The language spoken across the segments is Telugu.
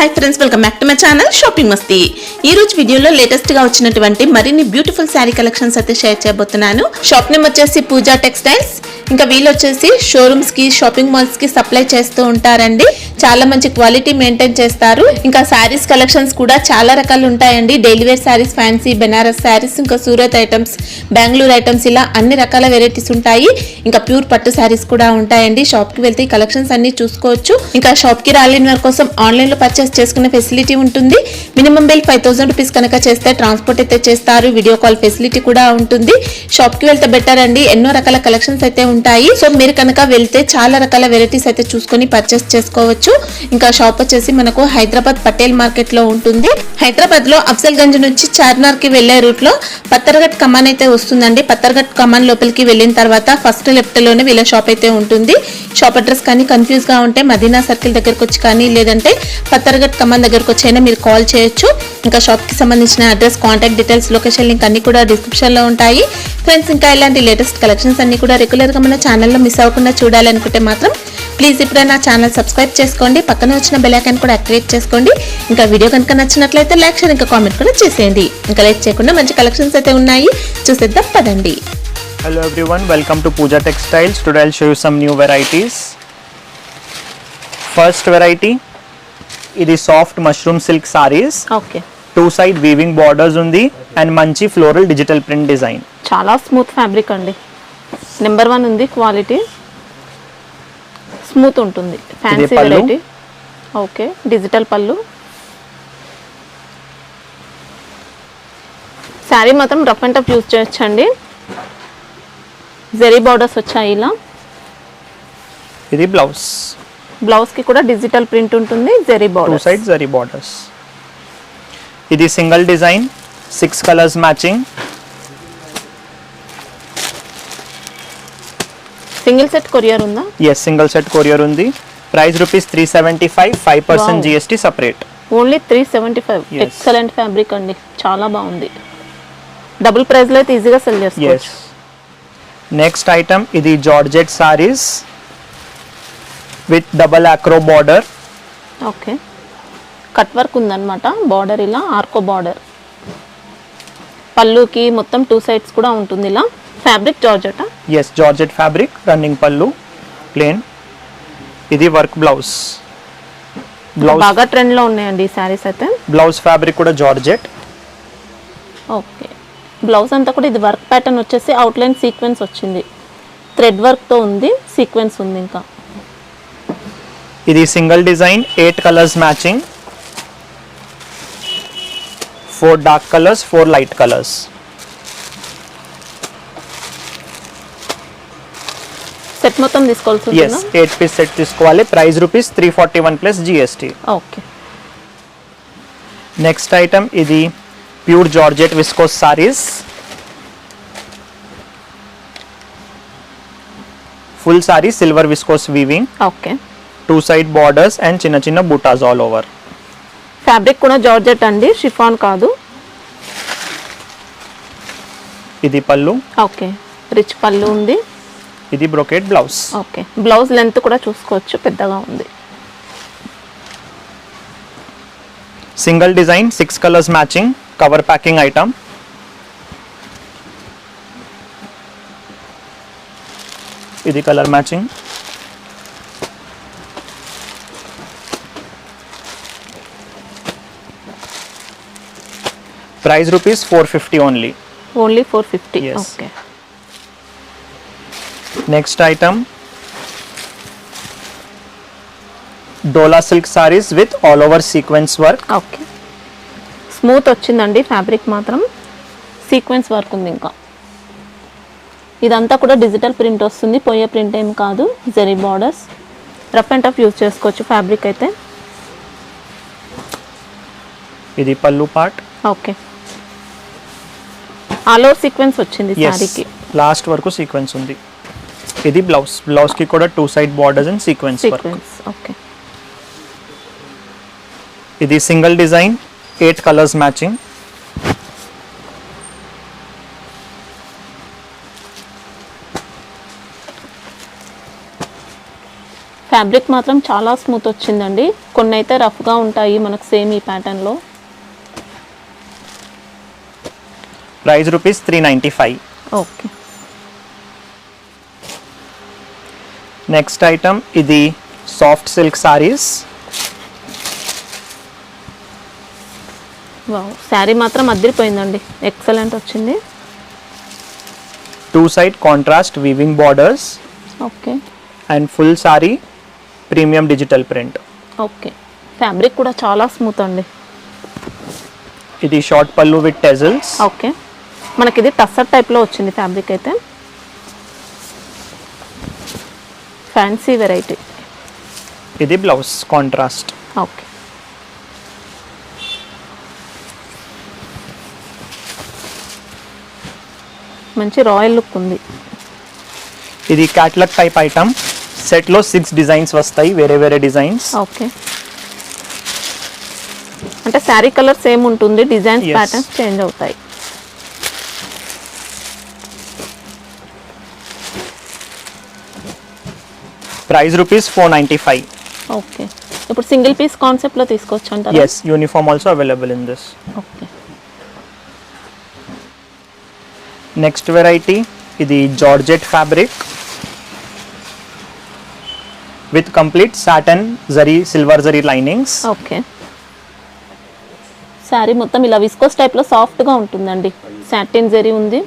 Hi friends, welcome back to my channel shopping మస్తీ. ఈ రోజు వీడియోలో లేటెస్ట్ గా వచ్చినటువంటి మరిన్ని బ్యూటిఫుల్ శారీ కలెక్షన్స్ అయితే షేర్ చేయబోతున్నాను. షాప్ నేమ్ వచ్చేసి పూజా టెక్స్టైల్స్. ఇంకా వీళ్ళు వచ్చేసి షోరూమ్స్ కి, షాపింగ్ మాల్స్ కి సప్లై చేస్తూ ఉంటారండి. చాలా మంచి క్వాలిటీ మెయింటైన్ చేస్తారు. ఇంకా శారీస్ కలెక్షన్స్ కూడా చాలా రకాలు ఉంటాయండి. Daily wear saris, fancy, Banaras saris, ఇంకా సూరత్ ఐటమ్స్, బెంగళూరు ఐటమ్స్, ఇలా అన్ని రకాల వెరైటీస్ ఉంటాయి. ఇంకా ప్యూర్ పట్టు శారీస్ కూడా ఉంటాయండి. షాప్ కి వెళ్తే ఈ కలెక్షన్స్ అన్ని చూసుకోవచ్చు. ఇంకా షాప్ కి రాలేని వారి కోసం ఆన్లైన్ లో పర్చేస్ చేసుకునే ఫెసిలిటీ ఉంటుంది. మినిమం బిల్ 5000 రూపీస్ కనుక చేస్తే ట్రాన్స్పోర్ట్ అయితే చేస్తారు. వీడియో కాల్ ఫెసిలిటీ కూడా ఉంటుంది. షాప్ కి వెళ్తే బెటర్ అండి. ఎన్నో రకాల కలెక్షన్స్ అయితే ఉంటాయి. సో మీరు కనుక వెళ్తే చాలా రకాల వెరైటీస్ అయితే చూసుకొని పర్చేస్ చేసుకోవచ్చు. ఇంకా షాప్ వచ్చేసి మనకు హైదరాబాద్ పటేల్ మార్కెట్ లో ఉంటుంది. హైదరాబాద్ లో అఫ్జల్ గంజ్ నుంచి చార్మినార్ కి వెళ్లే రూట్ లో పత్తర్ఘట్ కమాన్ అయితే వస్తుందండి. పత్తర్ఘట్ కమాన్ లోపలికి వెళ్ళిన తర్వాత ఫస్ట్ లెఫ్ట్ లోనే వీళ్ళ షాప్ అయితే ఉంటుంది. షాప్ అడ్రస్ కానీ కన్ఫ్యూజ్ గా ఉంటే మదీనా సర్కిల్ దగ్గరకు వచ్చి కానీ, లేదంటే పత్తర్ఘట్ కమాన్ దగ్గరకు వచ్చైనా మీరు కాల్ చేయొచ్చు. ఇంకా షాప్ కి సంబంధించిన address, contact details, location link అన్ని కూడా డిస్క్రిప్షన్ లో ఉంటాయి. ఫ్రెండ్స్, ఇంకా ఇలాంటి లేటెస్ట్ కలెక్షన్స్ అన్ని కూడా రెగ్యులర్ గా మన ఛానల్లో మిస్ అవ్వకుండా చూడాలనుకుంటే మాత్రం ప్లీజ్ ఇప్పుడే నా ఛానల్ సబ్స్క్రైబ్ చేసుకోండి. పక్కన వచ్చిన బెల్ ఐకాన్ కూడా యాక్టివేట్ చేసుకోండి. ఇంకా వీడియో కనుక నచ్చినట్లయితే లైక్, షేర్, ఇంకా కామెంట్ కూడా చేసేయండి. ఇంకా లైక్ చేయకుండా మంచి కలెక్షన్స్ అయితే ఉన్నాయి, చూసేద్దాం పదండి. Hello everyone, welcome to Pooja Textiles. Today I'll show you some new varieties. First variety, ఇది soft mushroom silk saris. Okay, 2 side weaving borders ఉంది అండ్ మంచి ఫ్లోరల్ డిజిటల్ ప్రింట్ డిజైన్. చాలా స్మూత్ ఫ్యాబ్రిక్ అండి. నెంబర్ 1 ఉంది క్వాలిటీ. స్మూత్ ఉంటుంది. Fancy variety. ఓకే, డిజిటల్ పళ్ళు. శారీ మాత్రం రఫ్ అండ్ టఫ్ యూజ్ చేయొచ్చండి. జెరీ బార్డర్స్ వచ్చాయి ఇలా. ఇది బ్లౌజ్. బ్లౌజ్ కి కూడా డిజిటల్ ప్రింట్ ఉంటుంది. Zari 2 borders. side zari borders. ఇది single design, 6 colours matching. Single set courier ఉందా? ఎస్, సింగిల్ సెట్ కొరియర్ ఉంది. Price rupees 375, 5% GST separate. Only 375. Yes. Excellent fabric అండి, చాలా బాగుంది. డబుల్ ప్రైస్ లో అయితే ఈజీగా సెల్ చేసుకోవచ్చు. నెక్స్ట్ ఐటమ్, ఇది జార్జెట్ సారీస్ విత్ డబల్ ఆక్రో బార్డర్. ఓకే, కట్ వర్క్ ఉందన్నమాట. బార్డర్ ఇలా ఆర్కో బార్డర్. పళ్ళుకి మొత్తం 2 sides కూడా ఉంటుంది ఇలా. Fabric georgette. Yes, georgette fabric, running pallu, plain. ఇది వర్క్ బ్లౌజ్. బాగా ట్రెండ్ లో ఉన్నాయండి ఈ సారీస్ అయితే. బ్లౌజ్ ఫ్యాబ్రిక్ కూడా జార్జెట్. ఓకే, బ్లౌజ్ అంతా కూడా ఇది వర్క్ ప్యాటర్న్ వచ్చేసి అవుట్లైన్ సీక్వెన్స్ వచ్చింది. థ్రెడ్ వర్క్ తో ఉంది, సీక్వెన్స్ ఉంది. ఇంకా ఇది single design, 8 colours matching. 4 dark colours, 4 light colours. Set మొత్తం తీసుకోవాల్సి ఎస్, 8 పీస్ సెట్ తీసుకోవాలి. Price rupees 341 plus GST. Okay, next item, ఇది pure georgette viscose saris. Full sari silver viscose weaving. Okay, 2 side borders and చిన్న చిన్న బూటాస్ ఆల్ ఓవర్. ఫ్యాబ్రిక్ కూడా జార్జెట్ అండి, షిఫాన్ కాదు. ఇది పళ్ళు. ఓకే, రిచ్ పళ్ళు ఉంది. ఇది brocade blouse. Okay, blouse length కూడా చూసుకోవచ్చు, పెద్దగా ఉంది. Single design, 6 colours matching, cover packing item. ఇది colour matching. Price rupees 450 only. Only 450. Yes. Okay, next item, dola silk saris with all over sequence work. Okay, smooth వచ్చిందండి ఫ్యాబ్రిక్ మాత్రం. సీక్వెన్స్ వర్క్ ఉంది. ఇంకా ఇదంతా కూడా డిజిటల్ ప్రింట్ వస్తుంది, పోయే ప్రింట్ ఏం కాదు. Zari borders, rough and tough use చేసుకోవచ్చు ఫ్యాబ్రిక్ అయితే. ఇది pallu part. Okay, all over sequence వచ్చింది సారీకి. లాస్ట్ వరకు సీక్వెన్స్ ఉంది. ఇది బ్లౌజ్. బ్లౌజ్ కి కూడా 2 side borders and sequence work. Okay, ఇది single design, 8 colours matching. Fabric మాత్రం చాలా స్మూత్ వచ్చిందండి. కొన్ని అయితే రఫ్గా ఉంటాయి మనకు సేమ్ ఈ ప్యాటర్న్లో. Price rupees 395. Okay. Next item ఇది soft silk saris. Wow, sari మాత్రం అదిరిపోయిందండి, ఎక్సలెంట్ వచ్చింది. 2 side contrast weaving borders okay. And full sari premium digital print. Okay, fabric కూడా చాలా స్మూత్ అండి. ఇది షార్ట్ పళ్ళు విత్ టెజల్స్. ఓకే, మనకి ఇది టస్సర్ టైప్లో వచ్చింది ఫ్యాబ్రిక్ అయితే. Fancy variety. ఇది బ్లౌజ్ కాంట్రాస్ట్. ఓకే. మంచి రాయల్ లుక్ ఉంది. ఇది క్యాట్లాగ్ టైప్ ఐటమ్. సెట్లో 6 డిజైన్స్ వస్తాయి, వేరే వేరే డిజైన్స్. ఓకే, అంటే శారీ కలర్ సేమ్ ఉంటుంది, డిజైన్స్ Yes. ప్యాటర్న్స్ చేంజ్ అవుతాయి. Price rupees 495. ఓకే, ఇప్పుడు సింగిల్ పీస్ కాన్సెప్ట్లో తీసుకోవచ్చు అంటారా? Yes, uniform also available in this. Okay. Next variety ఇది georgette fabric with complete satin zari silver zari linings. Okay, sari మొత్తం ఇలా విస్కోస్ టైప్లో సాఫ్ట్గా ఉంటుందండి. సాటిన్ జరీ ఉంది.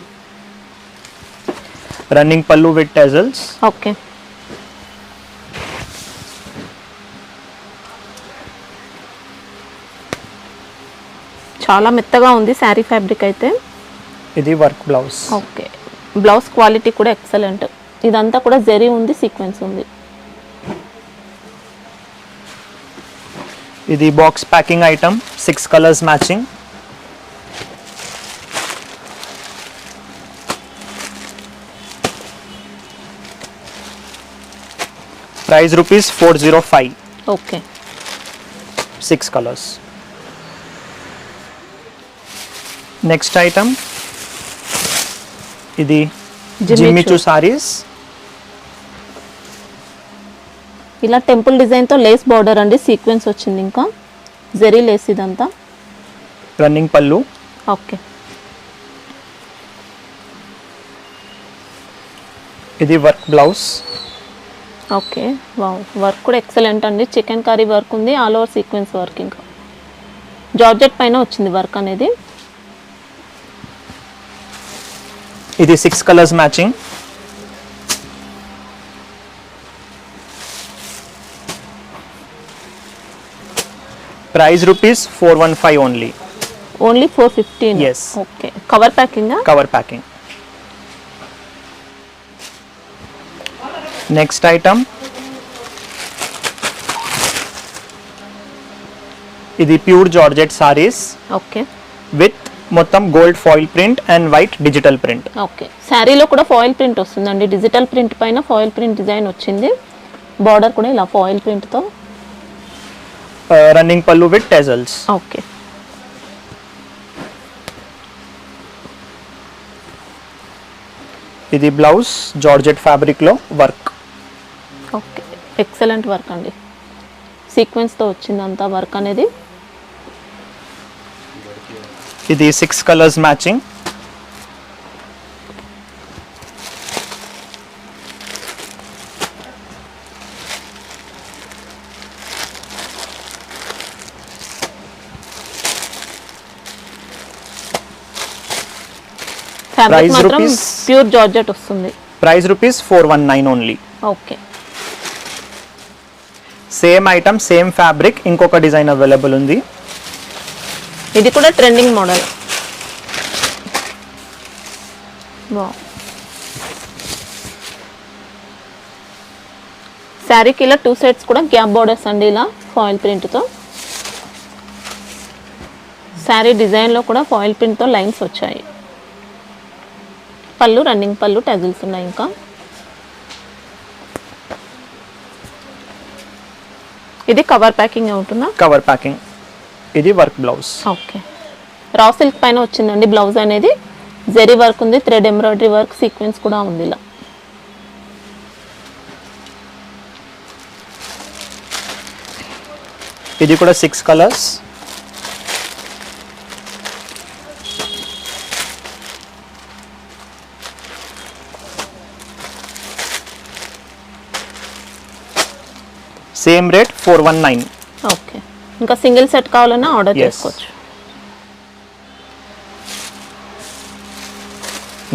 Running pallu with tassels. Okay, చాలా మెత్తగా ఉంది శారీ ఫ్యాబ్రిక్ అయితే. ఇది work blouse. Okay, blouse quality కూడా ఎక్సలెంట్. ఇదంతా కూడా జరీ ఉంది, సీక్వెన్స్ ఉంది. ఇది box packing item, 6 colours matching. Price rupees 405. Okay, 6 colours. Next item ఇది జిమ్మిచూ సారీస్. ఇలా టెంపుల్ డిజైన్తో లేస్ బార్డర్ అండి, సీక్వెన్స్ వచ్చింది, ఇంకా జరీ లేస్ ఇదంతా. రన్నింగ్ పళ్ళు. ఓకే, ఇది work blouse. Okay, wow, work కూడా ఎక్సలెంట్ అండి. చికెన్ కర్రీ వర్క్ ఉంది, ఆల్ ఓవర్ సీక్వెన్స్ వర్క్, ఇంకా జార్జెట్ పైన వచ్చింది వర్క్ అనేది. ఇది 6 colours matching. Price rupees 415 only. Only 415. Yes. Okay, cover ప్యాకింగా? Cover packing. నెక్స్ట్ ఐటమ్ ఇది pure georgette saris okay. With మొత్తం gold foil print and white digital print. Okay, శారీలో కూడా ఫాయిల్ ప్రింట్ వస్తుందండి. డిజిటల్ ప్రింట్ పైన ఫాయిల్ ప్రింట్ డిజైన్ వచ్చింది. బార్డర్ కూడా ఇలా foil print. Running pallu with tassels. Okay, ఇది బ్లౌజ్ జార్జెట్ ఫ్యాబ్రిక్లో వర్క్. ఓకే, ఎక్సలెంట్ వర్క్ అండి. సీక్వెన్స్తో వచ్చింది అంతా వర్క్ అనేది. ఇది 6 కలర్స్ మ్యాచింగ్. ఫ్యాబ్రిక్ Price మాత్రం rupees- ప్యూర్ జార్జెట్ వస్తుంది. Price rupees 419 only. Okay, same item same fabric, ఇంకొక డిజైన్ అవైలబుల్ ఉంది. ఇది కూడా ట్రెండింగ్ మోడల్. వావ్, శారీకి ఇలా 2 సెట్స్ కూడా గ్యాప్ బార్డర్స్ అండి, ఇలా ఫాయిల్ ప్రింట్తో. శారీ డిజైన్లో కూడా ఫాయిల్ ప్రింట్తో లైన్స్ వచ్చాయి. పళ్ళు రన్నింగ్ పళ్ళు, టజిల్స్ ఉన్నాయి. ఇంకా ఇది కవర్ ప్యాకింగ్ ఉంటుందా? Cover packing. ఇది work blouse. Okay, raw silk పైన వచ్చిందండి బ్లౌజ్ అనేది. జరీ వర్క్ ఉంది, థ్రెడ్ ఎంబ్రాయిడరీ వర్క్, సీక్వెన్స్ కూడా ఉంది ఇలా. ఇది కూడా 6 కలర్స్. Same rate 419. ఓకే, ఇంకా సింగిల్ సెట్ కావాలన్నా ఆర్డర్ Yes. చేసుకోవచ్చు.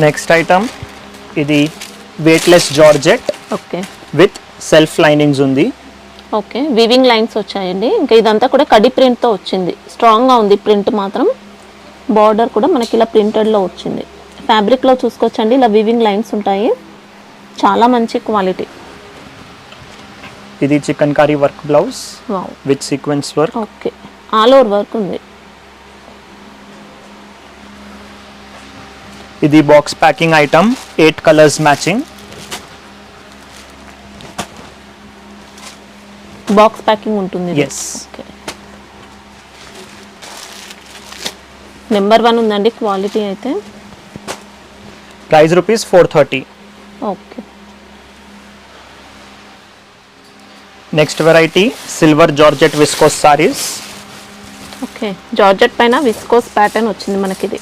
నెక్స్ట్ ఐటమ్ ఇది weightless georgette okay with self linings ఉంది. ఓకే, వీవింగ్ లైన్స్ వచ్చాయండి. ఇంకా ఇదంతా కూడా కడి ప్రింట్తో వచ్చింది. స్ట్రాంగ్గా ఉంది ప్రింట్ మాత్రం. బార్డర్ కూడా మనకి ఇలా ప్రింటెడ్లో వచ్చింది. ఫ్యాబ్రిక్లో చూసుకోవచ్చండి, ఇలా వీవింగ్ లైన్స్ ఉంటాయి. చాలా మంచి క్వాలిటీ. ఇది chicken curry work blouse wow. With sequence work. Okay, all over work ఉంది. ఇది box packing item, 8 colours matching. Box packing ఉంటుంది. Yes. ఓకే, నెంబర్ 1 ఉందండి క్వాలిటీ అయితే. Price rupees 430. Okay, next variety silver georgette viscose saris. Okay, georgette పైన విస్కోస్ ప్యాటర్న్ వచ్చింది మనకి. ఇది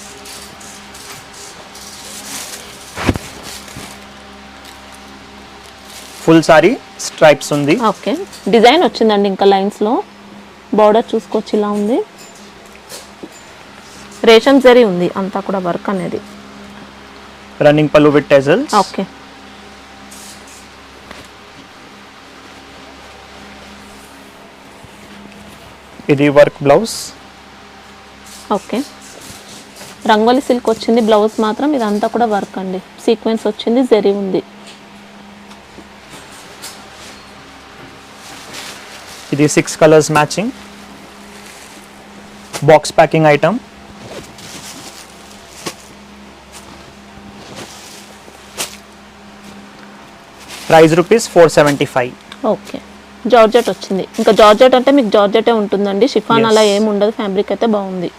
ఫుల్ సారీ స్ట్రైప్స్ ఉంది. ఓకే, డిజైన్ వచ్చిందండి ఇంకా లైన్స్లో. బార్డర్ చూసుకోవచ్చు, ఇలా ఉంది. రేషన్ జరీ ఉంది అంతా కూడా వర్క్ అనేది. Running pallu with tassels. Okay, ఇది work blouse. Okay, rangoli silk వచ్చింది బ్లౌజ్ మాత్రం. ఇదంతా కూడా వర్క్ అండి. సీక్వెన్స్ వచ్చింది, జరీ ఉంది. ఇది 6 colours matching. Box packing item. Price rupees 475. Okay, georgette వచ్చింది. ఇంకా జార్జెట్ అంటే మీకు జార్జెటే ఉంటుందండి. Chiffon Yes. అలా ఏమి ఉండదు. ఫ్యాబ్రిక్ అయితే బాగుంది.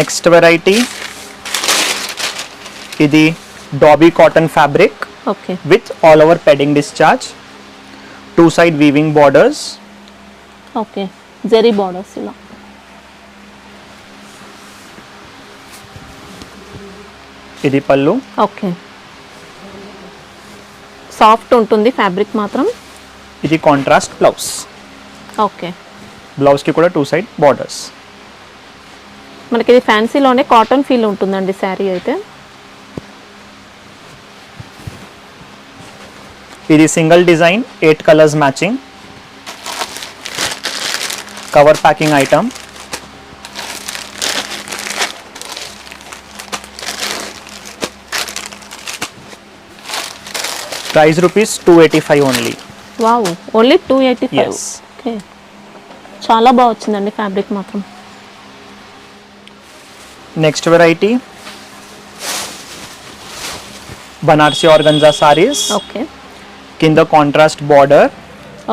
నెక్స్ట్ వెరైటీ ఇది dobby cotton fabric okay, with all over padding discharge, 2 side weaving borders. Okay, zari borders ఇలా. ఇది పళ్ళు. ఓకే, సాఫ్ట్ ఉంటుంది ఫ్యాబ్రిక్ మాత్రం. ఇది కాంట్రాస్ట్ బ్లౌజ్. ఓకే, బ్లౌజ్కి కూడా 2 సైడ్ బార్డర్స్. మనకి ఇది ఫ్యాన్సీలోనే కాటన్ ఫీల్ ఉంటుందండి శారీ అయితే. ఇది single design, 8 colours matching. Cover packing item. Price rupees 285 only. Wow, only 285. Yes. Okay, చాలా బాగా వచ్చిందండి ఫ్యాబ్రిక్ మాత్రం. Next variety Banarasi organza saris. Okay, కింద కాంట్రాస్ట్ బార్డర్.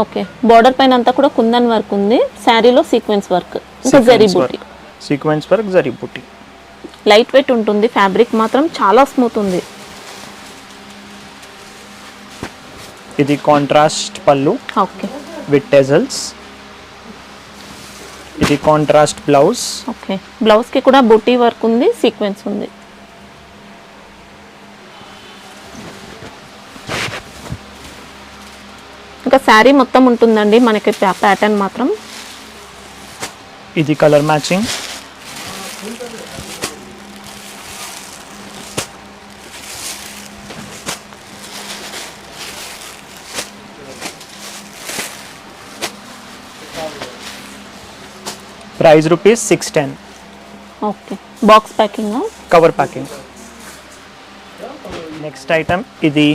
ఓకే, బార్డర్ పైన అంతా కూడా కుందన్ వర్క్ ఉంది. శారీలో సీక్వెన్స్ వర్క్, ఇంకా జరీ బూటీ. సీక్వెన్స్ వర్క్, జరీ బూటీ. లైట్ వెయిట్ ఉంటుంది. ఫ్యాబ్రిక్ మాత్రం చాలా స్మూత్ ఉంది. ఇది కాంట్రాస్ట్ పళ్ళు ఓకే, విత్ టెజల్స్. ఇది కాంట్రాస్ట్ బ్లౌజ్. ఓకే, బ్లౌజ్కి కూడా బూటీ వర్క్ ఉంది, సీక్వెన్స్ ఉంది. ఇంకా శారీ మొత్తం ఉంటుందండి మనకి ప్యాటర్న్ మాత్రం. ఇది colour matching. Price rupees 610. Okay, box packing. Cover packing. Next item ఇది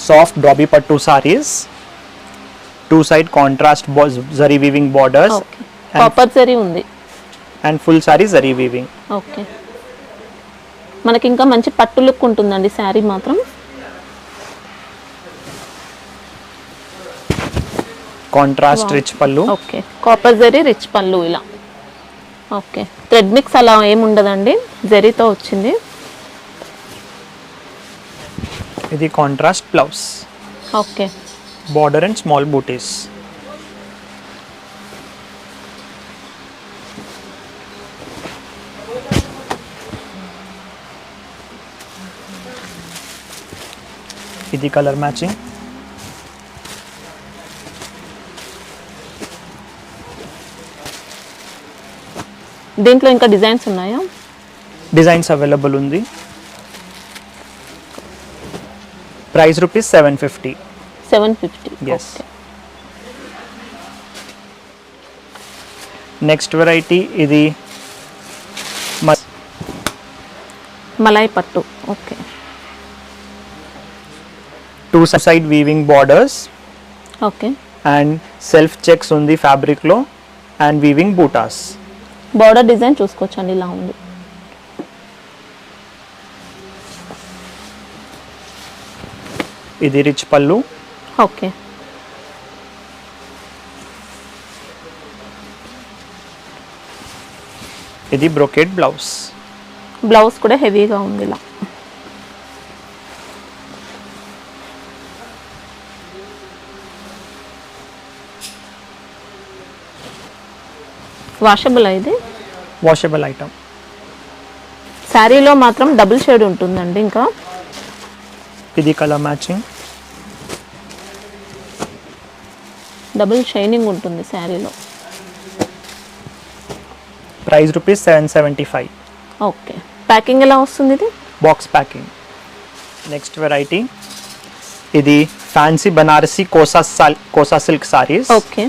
సాఫ్ట్ డాబీ పట్టు saris, 2 side contrast zari weaving borders. Okay, copper zari ఉంది. And full sari zari weaving. Okay, మనకి ఇంకా మంచి పట్టు లుక్ ఉంటుందండి శారీ మాత్రం. Contrast rich pallu. Okay, copper zari rich pallu ఇలా. ఓకే, థ్రెడ్ మిక్స్ అలా ఏముండదండి, జరీతో వచ్చింది. ఇది contrast blouse. Okay, border and small booties. ఇది కలర్ మ్యాచింగ్. దీంట్లో ఇంకా డిజైన్స్ ఉన్నాయా? డిజైన్స్ అవైలబుల్ ఉంది. Price rupees 750. 750. Yes. Next variety ఇది మలాయ్ పట్టు. Okay. Two side weaving borders okay. And self checks ఉంది ఫ్యాబ్రిక్ లో and weaving buttas. Border design చూసుకోవచ్చండి, ఇలా ఉంది. ఇది రిచ్ పళ్ళు. ఓకే. ఇది బ్రోకెట్ బ్లౌజ్. బ్లౌజ్ కూడా హెవీగా ఉంది ఇలా. వాషబుల్ ఇది. Washable item. శారీలో మాత్రం డబుల్ షేడ్ ఉంటుందండి. ఇంకా ఇది కలర్ మ్యాచింగ్. డబుల్ షైనింగ్ ఉంటుంది శారీలో. Price rupees 775. ఓకే. ప్యాకింగ్ ఎలా వస్తుంది ఇది? Box packing. నెక్స్ట్ వెరైటీ ఇది fancy Banarasi kosa silk saris. Okay.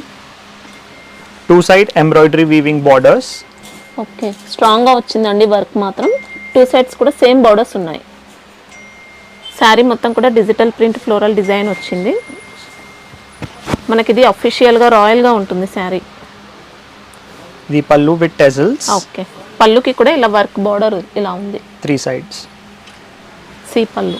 Two side embroidery weaving borders. Okay. స్ట్రాంగ్గా వచ్చిందండి వర్క్ మాత్రం. టూ సైడ్స్ కూడా సేమ్ బార్డర్స్ ఉన్నాయి. శారీ మొత్తం కూడా డిజిటల్ ప్రింట్ ఫ్లోరల్ డిజైన్ వచ్చింది. మనకి ఇది అఫీషియల్గా రాయల్గా ఉంటుంది శారీ. ఇది పళ్ళు విత్ టెజల్స్. ఓకే. పళ్ళుకి కూడా ఇలా వర్క్ బార్డర్ ఇలా ఉంది. 3 sides. సి పళ్ళు.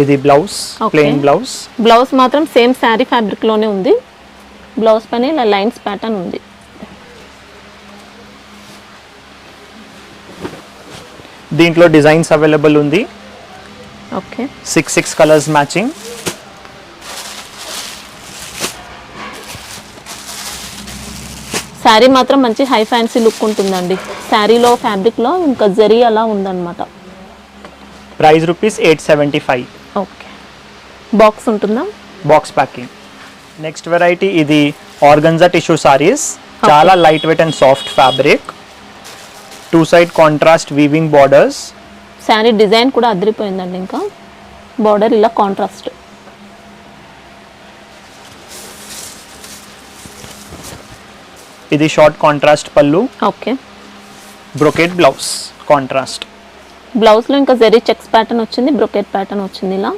ఇది బ్లౌజ్, ప్లెయిన్ బ్లౌజ్. బ్లౌజ్ మాత్రం సేమ్ శారీ ఫ్యాబ్రిక్ లోనే ఉంది. బ్లౌజ్ పైన ఇలా లైన్స్ ప్యాటర్న్ ఉంది. దీంట్లో డిజైన్స్ అవైలబుల్ ఉంది. ఓకే. 6 colours matching. శారీ మాత్రం మంచి హై ఫ్యాన్సీ లుక్ ఉంటుందండి. శారీలో ఫ్యాబ్రిక్లో ఇంకా జరీ అలా ఉందన్నమాట. Price rupees 875. ఓకే. బాక్స్ ఉంటుందా? Box packing. నెక్స్ట్ వెరైటీ ఇది ఆర్గంజా టిష్యూ సారీస్. చాలా light weight and soft fabric. Two side contrast weaving borders. Sari design కూడా అదిరిపోయిందండి. ఇంకా బార్డర్ ఇలా కాంట్రాస్ట్. ఇది షార్ట్ కాంట్రాస్ట్ పళ్ళు. ఓకే. Brocade blouse contrast. బ్లౌజ్లో ఇంకా జరీ చెక్స్ ప్యాటర్న్ వచ్చింది, బ్రోకెట్ ప్యాటర్న్ వచ్చింది ఇలా.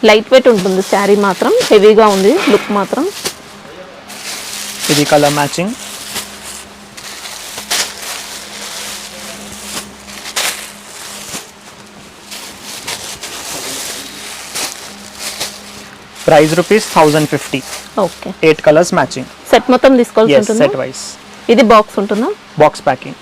లైట్ వెయిట్ ఉంటుంది శారీ మాత్రం, హెవీగా ఉంది లుక్ మాత్రం. ఇది colour matching. Price rupees 1050. Okay. 8 colours matching. Set మొత్తం తీసుకోవాల్సి ఉంటుంది. Set wise. ఇది బాక్స్ ఉంటుందా? Box packing.